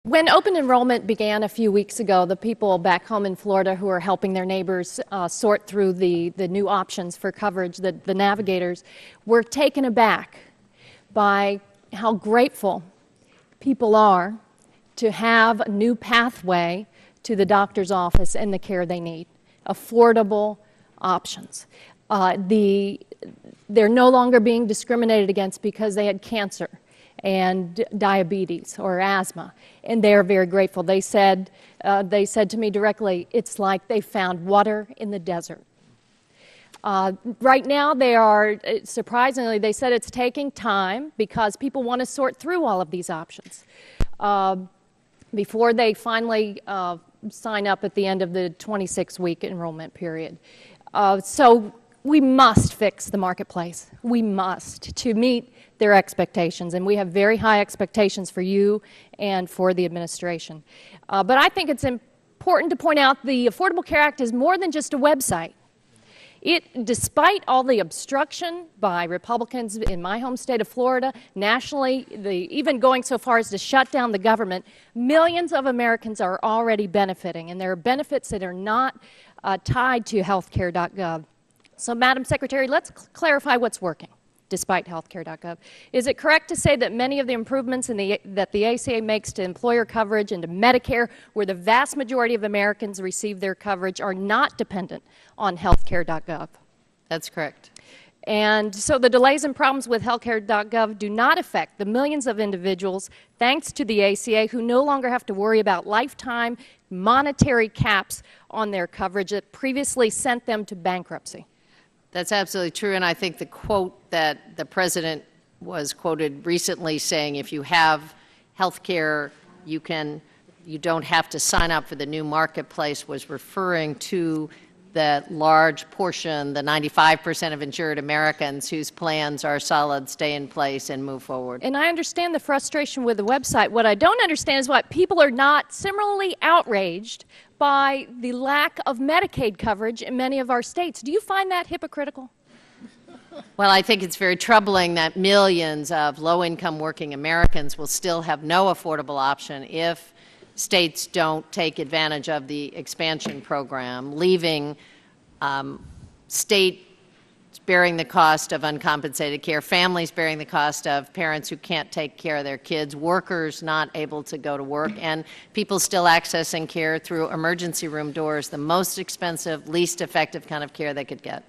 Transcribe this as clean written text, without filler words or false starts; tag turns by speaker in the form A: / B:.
A: When open enrollment began a few weeks ago, the people back home in Florida who are helping their neighbors sort through the new options for coverage, the navigators, were taken aback by how grateful people are to have a new pathway to the doctor's office and the care they need. Affordable options. They're no longer being discriminated against because they had cancer and diabetes or asthma, and they are very grateful. They said to me directly, it's like they found water in the desert. Right now, they are, surprisingly, they said it's taking time because people want to sort through all of these options before they finally sign up at the end of the 26-week enrollment period. So we must fix the marketplace. We must, to meet their expectations, and we have very high expectations for you and for the administration. But I think it's important to point out the Affordable Care Act is more than just a website. Despite all the obstruction by Republicans in my home state of Florida, nationally, even going so far as to shut down the government, millions of Americans are already benefiting, and there are benefits that are not tied to healthcare.gov. So, Madam Secretary, let's clarify what's working despite healthcare.gov. Is it correct to say that many of the improvements that the ACA makes to employer coverage and to Medicare, where the vast majority of Americans receive their coverage, are not dependent on healthcare.gov?
B: That's correct.
A: And so the delays and problems with healthcare.gov do not affect the millions of individuals, thanks to the ACA, who no longer have to worry about lifetime monetary caps on their coverage that previously sent them to bankruptcy.
B: That's absolutely true, and I think the quote that the President was quoted recently saying, if you have health care, you don't have to sign up for the new marketplace, was referring to the large portion, the 95% of insured Americans whose plans are solid, stay in place, and move forward.
A: And I understand the frustration with the website. What I don't understand is why people are not similarly outraged by the lack of Medicaid coverage in many of our states. Do you find that hypocritical?
B: Well, I think it's very troubling that millions of low-income working Americans will still have no affordable option if states don't take advantage of the expansion program, leaving states bearing the cost of uncompensated care, families bearing the cost of parents who can't take care of their kids, workers not able to go to work, and people still accessing care through emergency room doors, the most expensive, least effective kind of care they could get.